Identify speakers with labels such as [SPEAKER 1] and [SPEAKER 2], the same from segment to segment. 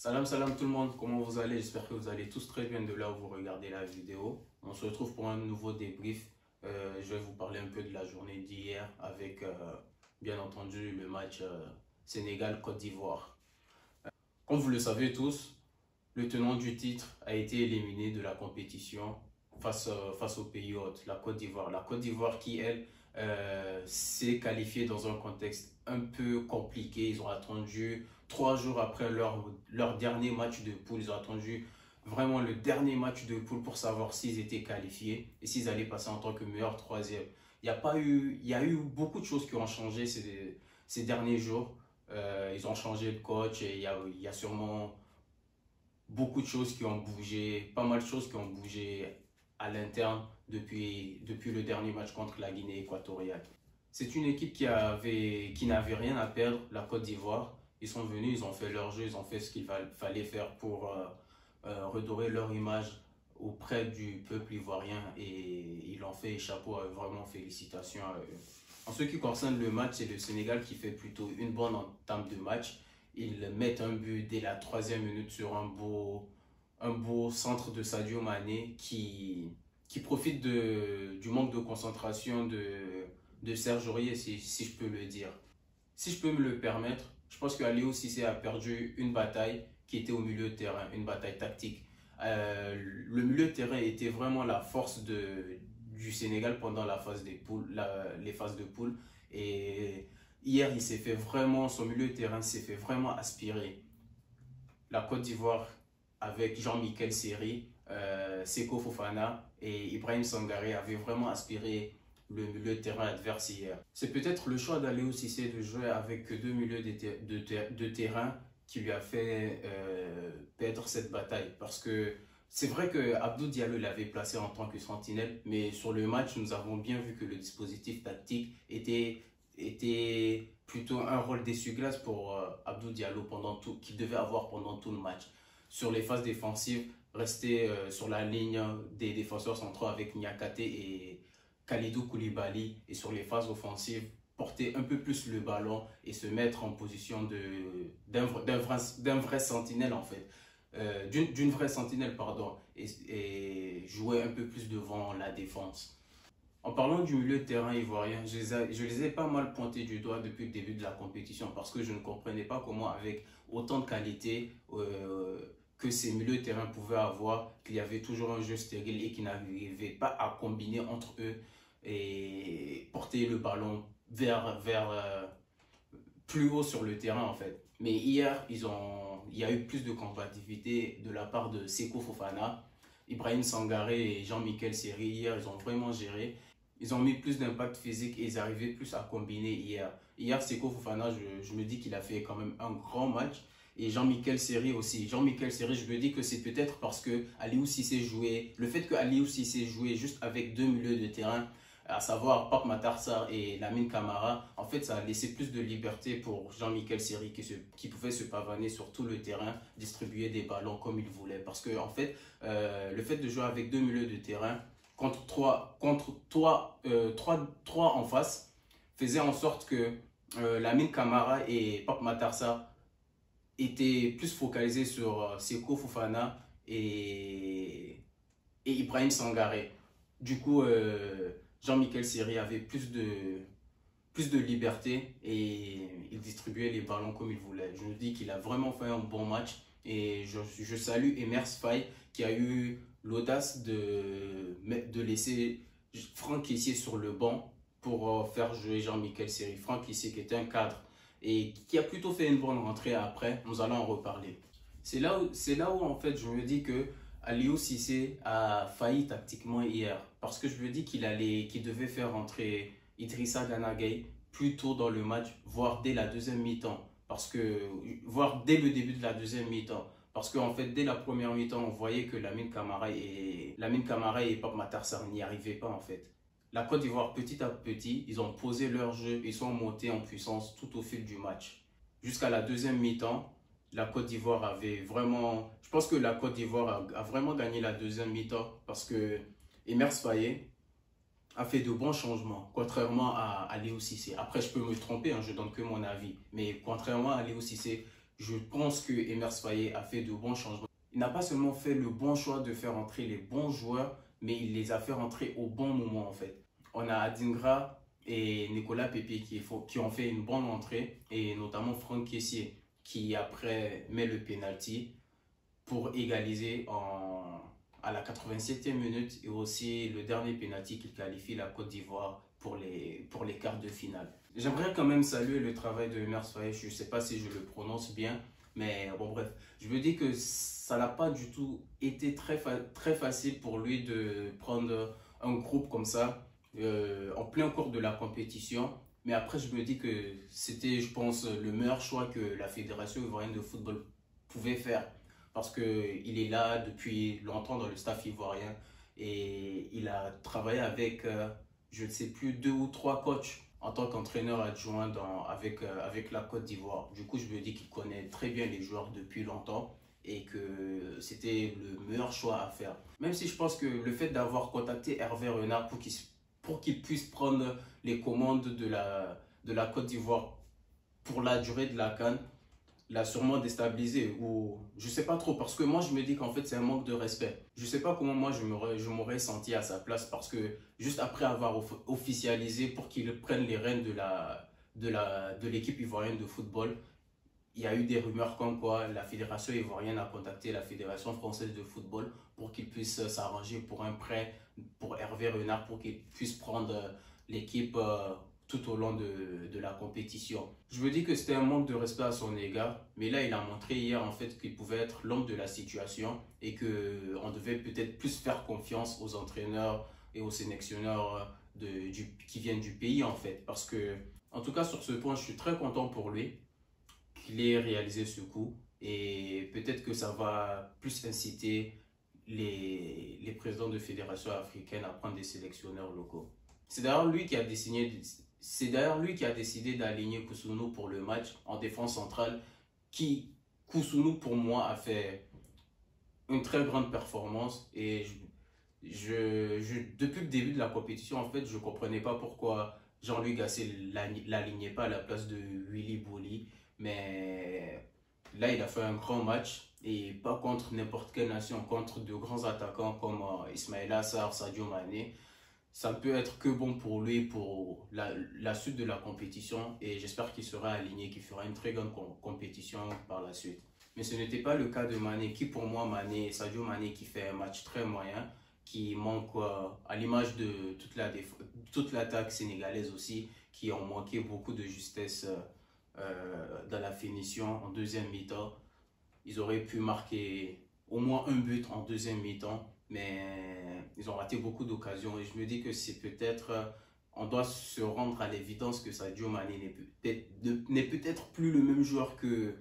[SPEAKER 1] Salam tout le monde, comment vous allez? J'espère que vous allez tous très bien de là où vous regardez la vidéo. On se retrouve pour un nouveau débrief. Je vais vous parler un peu de la journée d'hier avec bien entendu le match Sénégal-Côte d'Ivoire. Comme vous le savez tous, le tenant du titre a été éliminé de la compétition face au pays hôte, la Côte d'Ivoire. La Côte d'Ivoire qui, elle, s'est qualifiée dans un contexte un peu compliqué. Ils ont attendu 3 jours après leur dernier match de poule. Ils ont attendu vraiment le dernier match de poule pour savoir s'ils étaient qualifiés et s'ils allaient passer en tant que meilleur troisième. Il y a eu beaucoup de choses qui ont changé ces derniers jours. Ils ont changé le coach et il y a sûrement beaucoup de choses qui ont bougé, pas mal de choses qui ont bougé à l'interne depuis le dernier match contre la Guinée équatoriale. C'est une équipe qui n'avait rien à perdre, la Côte d'Ivoire. Ils sont venus, ils ont fait leur jeu, ils ont fait ce qu'il fallait faire pour redorer leur image auprès du peuple ivoirien et ils l'ont fait, et chapeau, vraiment félicitations à eux. En ce qui concerne le match, c'est le Sénégal qui fait plutôt une bonne entame de match. Ils mettent un but dès la 3e minute sur un beau centre de Sadio Mané qui profite du manque de concentration de Serge Aurier, si je peux le dire. Si je peux me le permettre, je pense que Aliou Cissé a perdu une bataille qui était au milieu de terrain, une bataille tactique. Le milieu de terrain était vraiment la force du Sénégal pendant les phases de poule. Et hier, son milieu de terrain s'est fait vraiment aspirer. La Côte d'Ivoire, avec Jean-Michel Seri, Seko Fofana et Ibrahim Sangaré, avaient vraiment aspiré le milieu de terrain adverse hier. C'est peut-être le choix d'Aliou Cissé de jouer avec deux milieux de terrain qui lui a fait perdre cette bataille. Parce que c'est vrai que Abdou Diallo l'avait placé en tant que sentinelle, mais sur le match, nous avons bien vu que le dispositif tactique était plutôt un rôle d'essuie-glace pour Abdou Diallo qu'il devait avoir pendant tout le match. Sur les phases défensives, rester sur la ligne des défenseurs centraux avec Niakate et Kalidou Koulibaly, et sur les phases offensives, porter un peu plus le ballon et se mettre en position d'un vrai sentinelle en fait. D'une vraie sentinelle, pardon, et jouer un peu plus devant la défense. En parlant du milieu de terrain ivoirien, je les ai pas mal pointés du doigt depuis le début de la compétition parce que je ne comprenais pas comment, avec autant de qualité que ces milieux de terrain pouvaient avoir, qu'il y avait toujours un jeu stérile et qu'ils n'arrivaient pas à combiner entre eux et porter le ballon vers plus haut sur le terrain en fait. Mais hier, il y a eu plus de combativité de la part de Seko Fofana, Ibrahim Sangaré et Jean-Michel Seri. Hier, ils ont vraiment géré. Ils ont mis plus d'impact physique et ils arrivaient plus à combiner hier. Hier, Seko Fofana, je me dis qu'il a fait quand même un grand match. Et Jean-Michel Seri aussi. Jean-Michel Seri, je me dis que c'est peut-être parce que Aliou Cissé jouait. Le fait que Aliou Cissé jouait juste avec deux milieux de terrain, à savoir Pape Matar Sarr et Lamine Camara, en fait, ça a laissé plus de liberté pour Jean-Michel Seri qui pouvait se pavaner sur tout le terrain, distribuer des ballons comme il voulait. Parce que, en fait, le fait de jouer avec deux milieux de terrain contre trois en face faisait en sorte que Lamine Camara et Pape Matar Sarr étaient plus focalisés sur Seko Fofana et Ibrahim Sangaré. Du coup, Jean-Michel Seri avait plus de liberté et il distribuait les ballons comme il voulait. Je me dis qu'il a vraiment fait un bon match et je salue Emers Faye qui a eu l'audace de laisser Franck Kessié sur le banc pour faire jouer Jean-Michel Seri. Franck Kessié qui était un cadre et qui a plutôt fait une bonne rentrée après. Nous allons en reparler. C'est là où en fait je me dis que Aliou Cissé a failli tactiquement hier parce que je me dis qu'il devait faire rentrer Idrissa Gana Gueye plus tôt dans le match, voire dès la deuxième mi-temps, voire dès le début de la deuxième mi-temps. Parce qu'en fait, dès la première mi-temps, on voyait que Lamine Camara et Pape Matar Sarr n'y arrivaient pas en fait. La Côte d'Ivoire, petit à petit, ils ont posé leur jeu, ils sont montés en puissance tout au fil du match. Jusqu'à la deuxième mi-temps, la Côte d'Ivoire avait vraiment... Je pense que la Côte d'Ivoire a vraiment gagné la deuxième mi-temps parce que Emers Faye a fait de bons changements, contrairement à Aliou Cissé. Après, je peux me tromper, hein, je donne que mon avis. Mais contrairement à Aliou Cissé, Je pense que Emers Faé a fait de bons changements. Il n'a pas seulement fait le bon choix de faire entrer les bons joueurs, mais il les a fait rentrer au bon moment en fait. On a Adingra et Nicolas Pepe qui ont fait une bonne entrée, et notamment Franck Kessié qui après met le penalty pour égaliser à la 87e minute, et aussi le dernier penalty qui qualifie la Côte d'Ivoire pour les quarts de finale. J'aimerais quand même saluer le travail de Emers Faé, je ne sais pas si je le prononce bien, mais bon bref, je me dis que ça n'a pas du tout été très facile pour lui de prendre un groupe comme ça en plein cours de la compétition. Mais après, je me dis que c'était, je pense, le meilleur choix que la Fédération ivoirienne de football pouvait faire. Parce qu'il est là depuis longtemps dans le staff ivoirien et il a travaillé avec, je ne sais plus, 2 ou 3 coachs en tant qu'entraîneur adjoint avec la Côte d'Ivoire. Du coup, je me dis qu'il connaît très bien les joueurs depuis longtemps et que c'était le meilleur choix à faire. Même si je pense que le fait d'avoir contacté Hervé Renard pour qu'il puisse prendre les commandes de la Côte d'Ivoire pour la durée de la CAN, l'a sûrement déstabilisé, ou je sais pas trop, parce que moi je me dis qu'en fait c'est un manque de respect. Je sais pas comment moi je m'aurais senti à sa place, parce que juste après avoir officialisé pour qu'il prenne les rênes de l'équipe ivoirienne de football, il y a eu des rumeurs comme quoi la fédération ivoirienne a contacté la fédération française de football pour qu'ils puissent s'arranger pour un prêt pour Hervé Renard, pour qu'il puisse prendre l'équipe tout au long de la compétition. Je me dis que c'était un manque de respect à son égard, mais là il a montré hier en fait qu'il pouvait être l'homme de la situation et qu'on devait peut-être plus faire confiance aux entraîneurs et aux sélectionneurs qui viennent du pays en fait. Parce que, en tout cas sur ce point, je suis très content pour lui qu'il ait réalisé ce coup, et peut-être que ça va plus inciter les présidents de fédérations africaines à prendre des sélectionneurs locaux. C'est d'ailleurs lui qui a décidé, d'aligner Kousounou pour le match en défense centrale, Kousounou pour moi a fait une très grande performance, et depuis le début de la compétition en fait je ne comprenais pas pourquoi Jean-Louis Gasset l'alignait pas à la place de Willy Boly, mais là il a fait un grand match, et pas contre n'importe quelle nation, contre de grands attaquants comme Ismaïla Sarr, Sadio Mané. Ça ne peut être que bon pour lui pour la suite de la compétition, et j'espère qu'il sera aligné, qu'il fera une très grande compétition par la suite. Mais ce n'était pas le cas de Mané, qui pour moi, Sadio Mané qui fait un match très moyen, qui manque à l'image de toute l'attaque sénégalaise aussi, qui ont manqué beaucoup de justesse dans la finition en deuxième mi-temps. Ils auraient pu marquer au moins un but en deuxième mi-temps, mais ils ont raté beaucoup d'occasions, et je me dis que c'est peut-être, on doit se rendre à l'évidence que Sadio Mané n'est peut-être plus le même joueur qu'il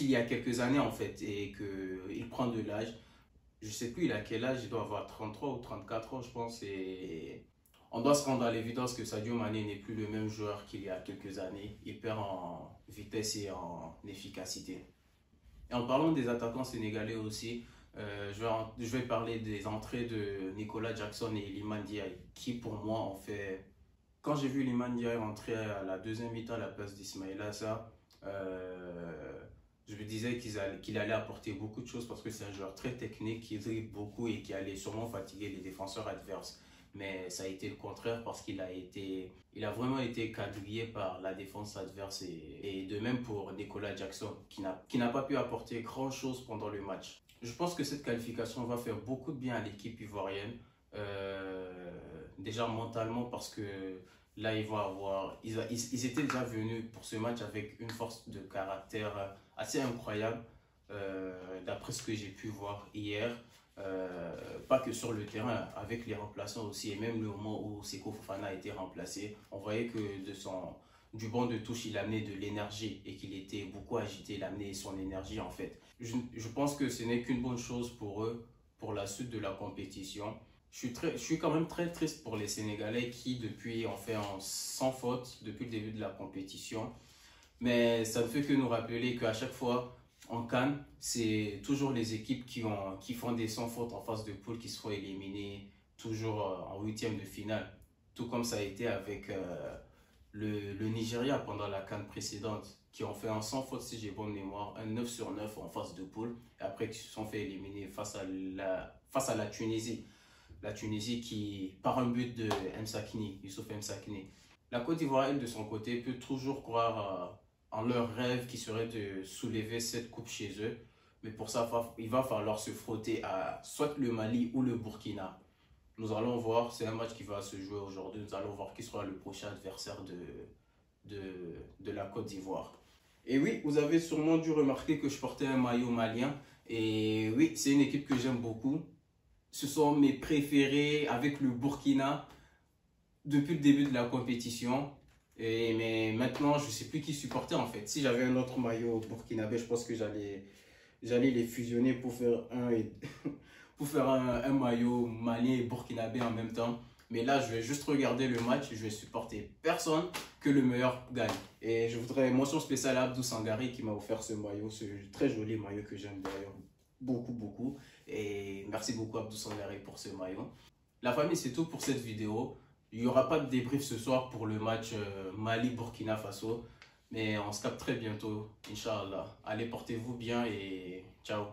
[SPEAKER 1] y a quelques années en fait, et qu'il prend de l'âge. Je sais plus il a quel âge, il doit avoir 33 ou 34 ans je pense, et on doit se rendre à l'évidence que Sadio Mané n'est plus le même joueur qu'il y a quelques années. Il perd en vitesse et en efficacité. Et en parlant des attaquants sénégalais aussi, je vais parler des entrées de Nicolas Jackson et Iliman Ndiaye, qui pour moi ont fait... Quand j'ai vu Iliman Ndiaye entrer à la deuxième mi-temps à la place d'Ismaïla Sarr, je me disais qu'il allait apporter beaucoup de choses, parce que c'est un joueur très technique, qui dribble beaucoup et qui allait sûrement fatiguer les défenseurs adverses. Mais ça a été le contraire, parce qu'il a vraiment été quadrillé par la défense adverse, et de même pour Nicolas Jackson qui n'a pas pu apporter grand chose pendant le match. Je pense que cette qualification va faire beaucoup de bien à l'équipe ivoirienne, déjà mentalement, parce que là ils étaient déjà venus pour ce match avec une force de caractère assez incroyable, d'après ce que j'ai pu voir hier. Pas que sur le terrain, avec les remplaçants aussi, et même le moment où Seko Fofana a été remplacé, on voyait que du banc de touche il amenait de l'énergie, et qu'il était beaucoup agité, il amenait son énergie en fait. Je pense que ce n'est qu'une bonne chose pour eux, pour la suite de la compétition. Je suis quand même très triste pour les Sénégalais qui depuis ont fait sans faute depuis le début de la compétition, mais ça ne fait que nous rappeler qu'à chaque fois en CAN, c'est toujours les équipes qui font des sans fautes en phase de poule qui se font éliminer toujours en huitième de finale. Tout comme ça a été avec le Nigeria pendant la CAN précédente. qui ont fait un sans faute, si j'ai bonne mémoire, un 9 sur 9 en phase de poule, et après qui se sont fait éliminer face à la Tunisie. La Tunisie qui, par un but de Youssouf Msakni. La Côte d'Ivoire, elle, de son côté, peut toujours croire en leur rêve qui serait de soulever cette coupe chez eux. Mais pour ça, il va falloir se frotter à soit le Mali ou le Burkina. Nous allons voir, c'est un match qui va se jouer aujourd'hui. Nous allons voir qui sera le prochain adversaire de la Côte d'Ivoire. Et oui, vous avez sûrement dû remarquer que je portais un maillot malien. Et oui, c'est une équipe que j'aime beaucoup. Ce sont mes préférés avec le Burkina depuis le début de la compétition. Mais maintenant, je ne sais plus qui supporter en fait. Si j'avais un autre maillot burkinabé, je pense que j'allais les fusionner pour faire pour faire un maillot malien et burkinabé en même temps. Mais là, je vais juste regarder le match. Je vais supporter personne, que le meilleur gagne. Et je voudrais mention spéciale à Abdou Sangari qui m'a offert ce maillot, ce très joli maillot que j'aime d'ailleurs beaucoup, beaucoup. Et merci beaucoup Abdou Sangari pour ce maillot. La famille, c'est tout pour cette vidéo. Il n'y aura pas de débrief ce soir pour le match Mali-Burkina Faso. Mais on se capte très bientôt, Inch'Allah. Allez, portez-vous bien et ciao.